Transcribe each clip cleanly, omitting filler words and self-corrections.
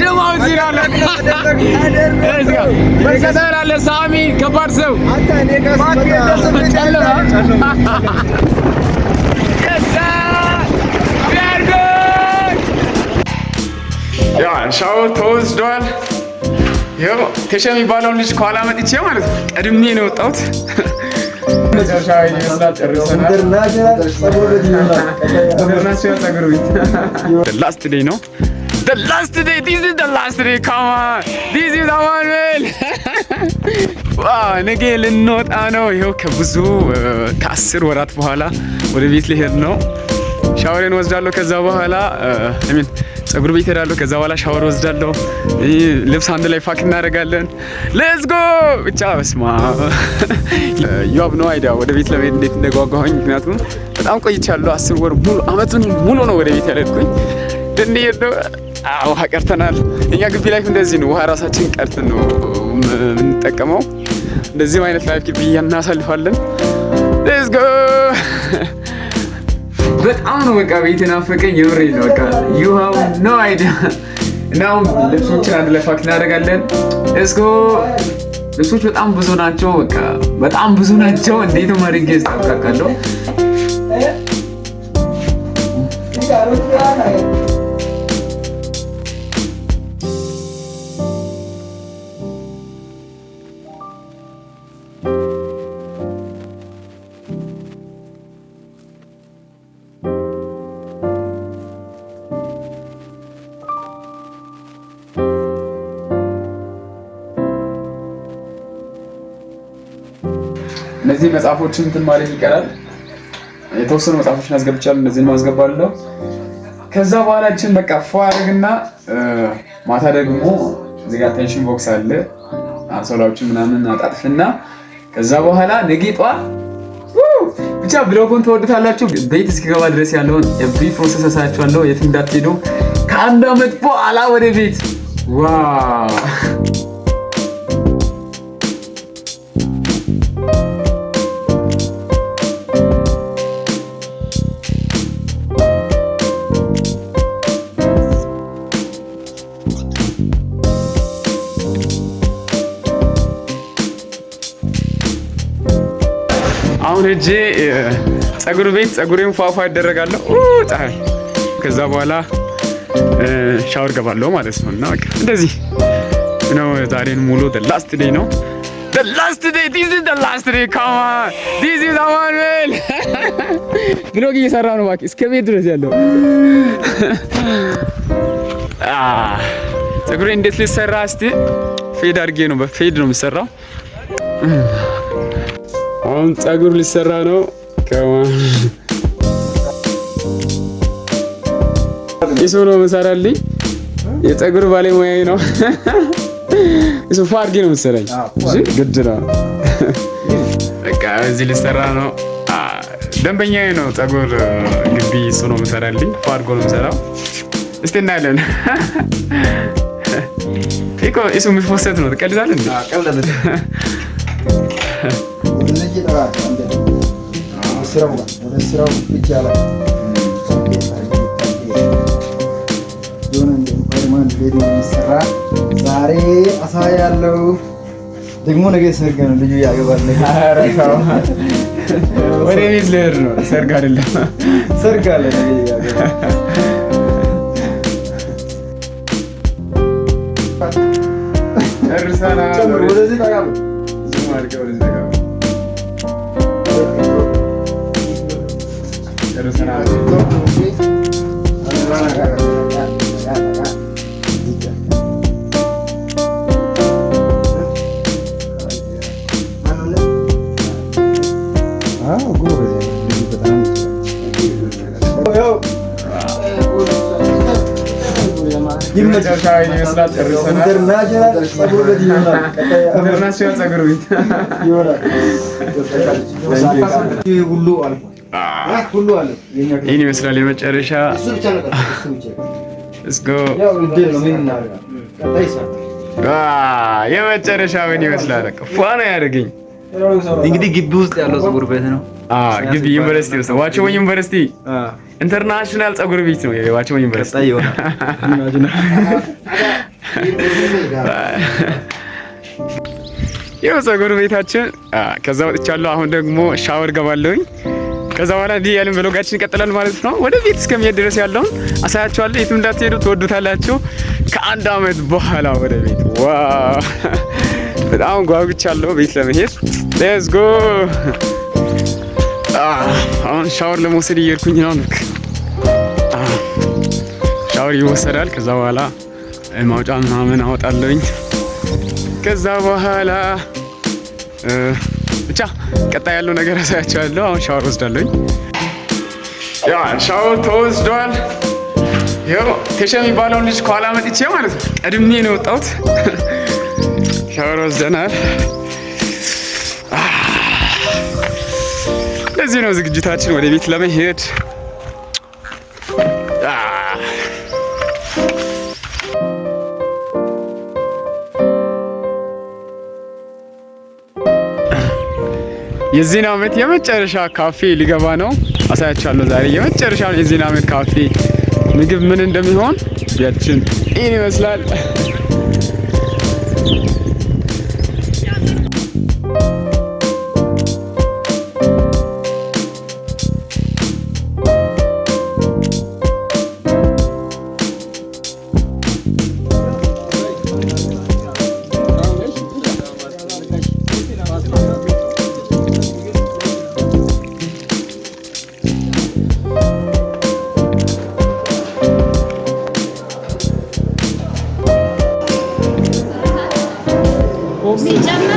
ጀማው እዚህ አለ። እዚህ ጋር በከተራ አለ ሳሚ ከባድ ሰው ጨለማ ያ ሻወር ተወስዷል። ይኸው ቴሻ የሚባለውን ልጅ ከኋላ መጥቼ ማለት ነው ቀድሜ ነው የወጣሁት። መጨረሻ ይመስላል ጨርሰናል። ላስት ዴይ ነው። The last day, this is the last day, come on, this is the one man. ዋው ነገ ልንወጣ ነው። ይኸው ከብዙ ከ10 ወራት በኋላ ወደ ቤት ልሄድ ነው። ሻወሬን ወስዳለሁ። ከዛ በኋላ ፀጉር ቤት ሄዳለሁ። ከዛ በኋላ ሻወር ወስዳለሁ። ልብስ አንድ ላይ ፋክ እናደርጋለን። ሌትስ ጎ ብቻ በስማ you have no idea ወደ ቤት ለመሄድ እንዴት እንደጓጓሁኝ። ምክንያቱም በጣም ቆይቻለሁ። 10 ወር ሙሉ አመቱን ሙሉ ነው ወደ ቤት ያለድኩኝ። እንዴት ነው ውሃ ቀርተናል። እኛ ግቢ ላይ እንደዚህ ነው። ውሃ ራሳችን ቀርተን ነው የምንጠቀመው። እንደዚህ አይነት ላይፍ ግቢ እናሳልፋለን። ሌትስ ጎ በጣም ነው በቃ ቤት ናፈቀኝ። የምሬ ነው በቃ you have no idea። now ልብሶችን አንድ ላይ ፋክ እናደርጋለን። ሌትስ ጎ ልብሶች በጣም ብዙ ናቸው። በቃ በጣም ብዙ ናቸው። እንዴት ማድረግ ይስተካከላል። እነዚህ መጽሐፎችን እንትን ማለት ይቀራል። የተወሰኑ መጽሐፎችን አስገብቻለሁ። እነዚህን ማስገባለሁ። ከዛ በኋላ እቺን በቃ ፏርግና ማታ ደግሞ እዚህ ጋር ቴንሽን ቦክስ አለ። አንሶላዎችን ምናምን አጣጥፍና ከዛ በኋላ ነገ ጧት ብቻ ብሎጉን ተወዱታላችሁ። ቤት እስኪገባ ድረስ ያለውን ኤቭሪ ፕሮሰስ አሳያችኋለሁ። የት እንዳትሄዱ። ከአንድ አመት በኋላ ወደ ቤት ዋው አሁን እጄ ፀጉር ቤት ፀጉሬን ፏፏ ያደረጋለሁ። ፀሐይ ከዛ በኋላ ሻወር ገባለሁ ማለት ነው። እና በቃ እንደዚህ ነው ዛሬን ሙሉ the last day ነው። the last day, this is the last day, come on, this is the one man. ብሎግ እየሰራ ነው እባክህ እስከ ቤት ድረስ ያለው ፀጉሬ እንዴት ሊሰራ እስቲ ፌድ አድርጌ ነው በፌድ ነው የሚሰራው። አሁን ፀጉር ሊሰራ ነው። እሱ ነው መሰራልኝ። የፀጉር ባለሙያዬ ነው። እሱ ፋርጌ ነው መሰለኝ። እሺ ግድ ነው በቃ እዚህ ሊሰራ ነው። ደንበኛዬ ነው ፀጉር ግቢ እሱ ነው መሰራልኝ። ፋርጎ ነው መሰራው። እስቲ እናያለን። እኮ እሱ የሚፎሰት ነው። ትቀልዳለህ እንዴ? ቀልዳለህ። ስራው ብቻ ላይ የሚሰራ ዛሬ አሳ ያለው ደግሞ ነገ ሰርግ ነው። ልጁ ያገባል። ወደ ቤት ልሄድ ነው። ሰርግ አይደለም ሰርግ አለ። ጨርሰናል። ወደዚህ ታጋብ ዝም አድርገህ ወደዚህ ታጋብ ጨርሰናል። የመጨረሻ ይመስላል። ጨርሰናል። ኢንተርናሽናል ፀጉር ቤት ይሆናል። ሁሉ አለ። ይሄን ይመስላል የመጨረሻ እስጎ የመጨረሻ ምን ይመስላል? ፏ ነው ያደርገኝ። እንግዲህ ግቢ ውስጥ ያለው ፀጉር ቤት ነው። ግቢ ዩኒቨርሲቲ ውስጥ ዋቸሞ ዩኒቨርሲቲ ኢንተርናሽናል ፀጉር ቤት ነው። የዋቸሞ ዩኒቨርሲቲ ይኸው ፀጉር ቤታችን ከዛ ወጥቻለሁ። አሁን ደግሞ ሻወር ገባለሁኝ። ከዛ በኋላ እንዲህ ያለን ብሎጋችን ይቀጥላል ማለት ነው። ወደ ቤት እስከሚሄድ ድረስ ያለውን አሳያችኋለሁ። የትም እንዳትሄዱ ትወዱታላችሁ። ከአንድ አመት በኋላ ወደ ቤት ዋው! በጣም ጓጉቻለሁ ቤት ለመሄድ። ሌትስ ጎ። አሁን ሻወር ለመውሰድ እየሄድኩኝ ነው። ሻወር ይወሰዳል። ከዛ በኋላ ማውጫ ምናምን አወጣለሁኝ። ከዛ በኋላ ብቻ ቀጣይ ያለው ነገር አሳያችኋለሁ። አሁን ሻወር ወስዳለሁኝ። ያ ሻወር ተወስዷል። ይኸው ቴሻ የሚባለውን ልጅ ከኋላ መጥቼ ማለት ነው ቀድሜ ነው የወጣሁት። ሻወር ወስደናል። ለዚህ ነው ዝግጅታችን ወደ ቤት ለመሄድ። የዚህን አመት የመጨረሻ ካፌ ሊገባ ነው። አሳያችኋለሁ ዛሬ የመጨረሻ የዚህን አመት ካፌ ምግብ ምን እንደሚሆን ያችን ይህን ይመስላል።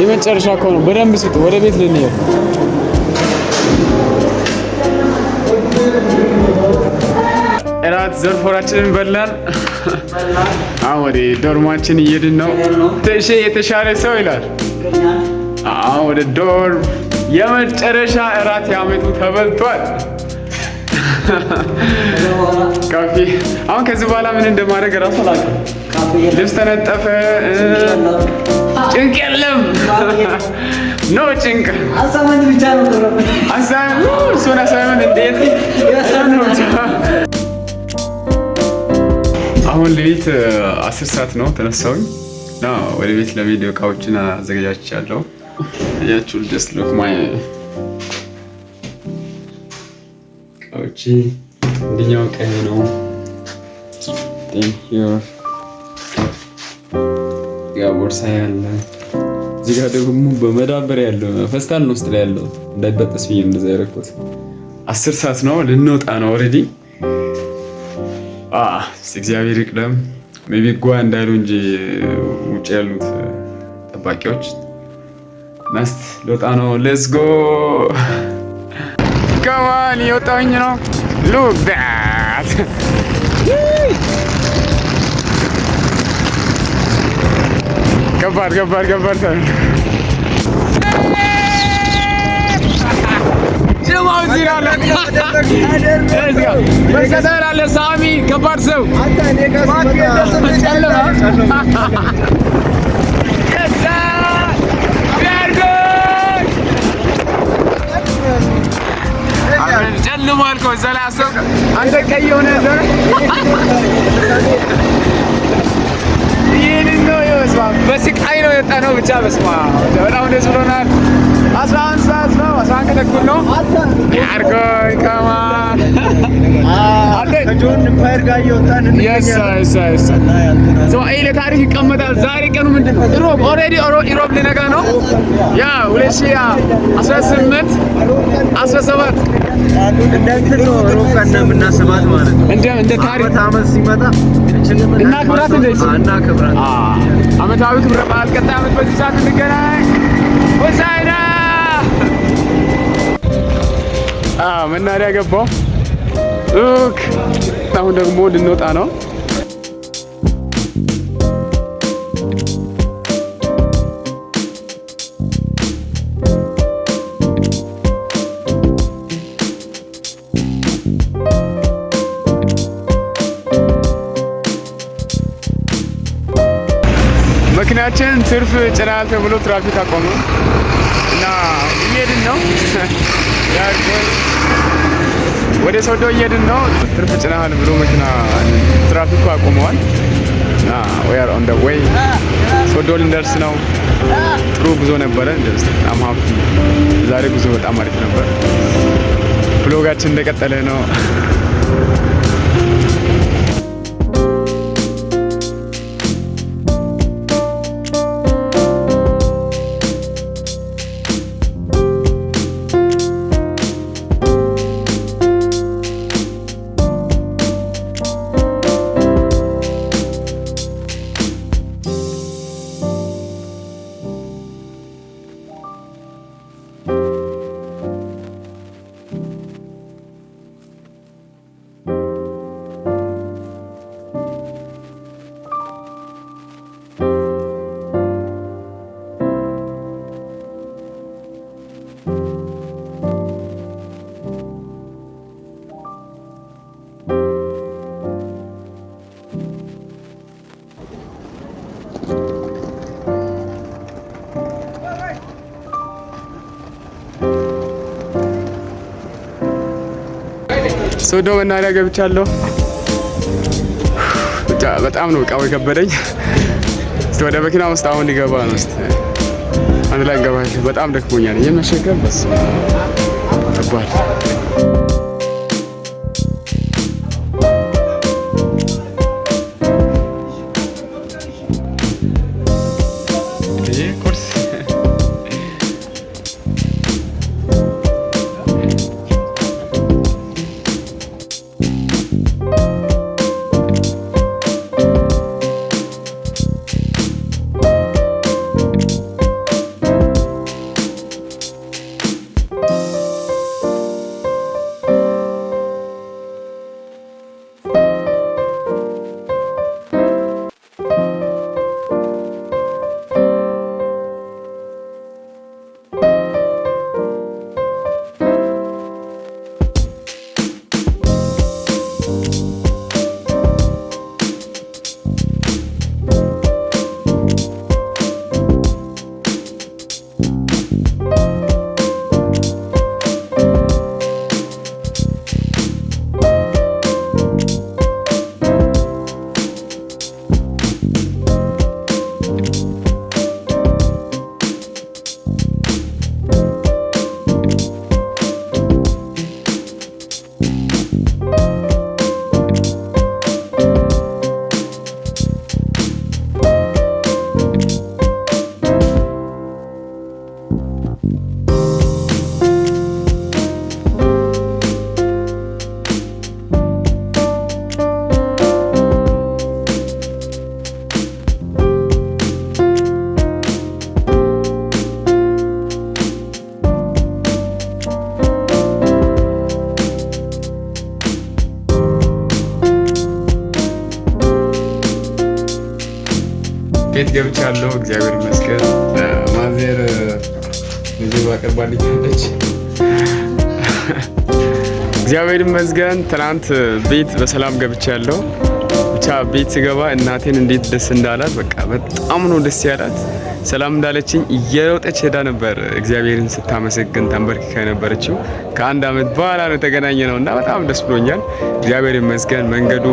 የመጨረሻ እኮ ነው። በደንብ ስጡ። ወደ ቤት ልንሄድ እራት ዘርፎራችንን በላን። አሁን ወደ ዶርማችን እየሄድን ነው። ትንሽ የተሻለ ሰው ይላል። አሁን ወደ ዶርም የመጨረሻ እራት ያመጡ ተበልቷል። ካፌ አሁን ከዚህ በኋላ ምን እንደማድረግ እራሱ አላውቅም። ልብስ ተነጠፈ። ጭንቅ የለም። ኖ ጭንቅ አሳይመንት ብቻ ነው ተረፈ። እሱን አሳይመንት እንዴት አሁን ሌሊት 10 ሰዓት ነው ተነሳሁኝ እና ወደ ቤት ለመሄድ እቃዎችን አዘጋጃችቻለሁ። ያችሁ just look my እቃዎች እንደኛው ቀይ ነው። thank you ያ ቦርሳ ያለ እዚህ ጋር ደግሞ በመዳበሪያ ያለው ፈስታል ነው ውስጥ ላይ ያለው እንዳይበጠስ ብዬ እንደዛ ያደረኩት። 10 ሰዓት ነው ልንወጣ ነው ኦሬዲ። እግዚአብሔር ይቅደም። ሜቢ ጓ እንዳይሉ እንጂ ውጭ ያሉት ጠባቂዎች ናስት ልወጣ ነው። ሌትስ ጎ ካማን የወጣሁኝ ነው። ሉክ ዳት ገባር ጀማው ዚራለ በከተራ ለሳሚ ከባድ ሰው ጨልሟል እኮ እዛ ላይ አሰብ አንተ ቀይ የሆነ ዘር ይህንን ነው የወስማ በስቃይ ነው የወጣነው። ብቻ በስማ በጣም ደስ ብሎናል። 11 ሰዓት ነው 11 ተኩል ነው ያርጎይ ከማ ከጆን ኢምፓየር ጋር እየወጣን ይሄ ታሪክ ይቀመጣል። ዛሬ ቀኑ ምንድን ነው? ኢሮብ ኦልሬዲ ኢሮብ ሊነጋ ነው። ያ 2018 17 እንደዚህ ነው ሮብ ቀን የምናስባት ማለት ነው። እንደ ታሪክ አመት ሲመጣ እናክብራት። እንደዚህ እናክብራት። አመታዊ ክብረ በዓል ቀጣይ አመት በዚህ ሰዓት እንገናኝ። ወሳይና መናሪያ ገባው። ሉክ አሁን ደግሞ ልንወጣ ነው። መኪናችን ትርፍ ጭናል ተብሎ ትራፊክ አቆሙ እና እየሄድን ነው። ወደ ሶዶ እየሄድን ነው። ትርፍ ጭናል ብሎ መኪና ትራፊኩ አቆመዋል we are on the way ሶዶ ልንደርስ ነው። ጥሩ ጉዞ ነበረ። በጣም ሀፒ ዛሬ ጉዞ በጣም አሪፍ ነበር። ብሎጋችን እንደቀጠለ ነው። ሶዶ መናኸሪያ ገብቻለሁ። በጣም ነው እቃው የከበደኝ። እስቲ ወደ መኪና ውስጥ አሁን ሊገባ ነው። እስቲ አንድ ላይ እንገባለን። በጣም ደክሞኛል። የመሸከም በስ ተባል ቤት ገብቻለሁ። እግዚአብሔር ይመስገን። ማዘር ምግብ አቅርባልኛለች። እግዚአብሔር ይመስገን። ትናንት ቤት በሰላም ገብቻለሁ። ብቻ ቤት ስገባ እናቴን እንዴት ደስ እንዳላት በቃ በጣም ነው ደስ ያላት። ሰላም እንዳለችኝ እየሮጠች ሄዳ ነበር እግዚአብሔርን ስታመሰግን ተንበርክካ የነበረችው። ከአንድ አመት በኋላ ነው የተገናኘ ነው እና በጣም ደስ ብሎኛል። እግዚአብሔር ይመስገን። መንገዱ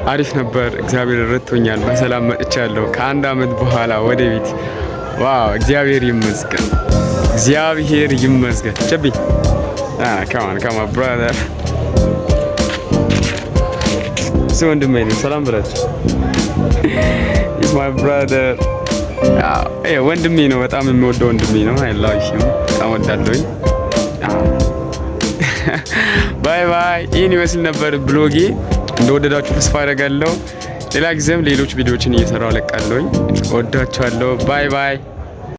አሪፍ ነበር። እግዚአብሔር ረድቶኛል። በሰላም መጥቻለሁ ከአንድ አመት በኋላ ወደ ቤት። ዋው እግዚአብሔር ይመስገን። እግዚአብሔር ይመስገን። ቸቢ ካማ ብራዘር ወንድሜ ነው። ሰላም ብላችሁ ኢስ ማይ ብራዘር። ወንድሜ ነው። በጣም የሚወደው ወንድሜ ነው። አይ ላቭ ሂም። በጣም ወዳለሁኝ። ባይ ባይ። ይህን ይመስል ነበር ብሎጌ። እንደወደዳችሁ ተስፋ አደርጋለሁ። ሌላ ጊዜም ሌሎች ቪዲዮዎችን እየሰራሁ አለቃለሁኝ። ወዳችኋለሁ። ባይ ባይ።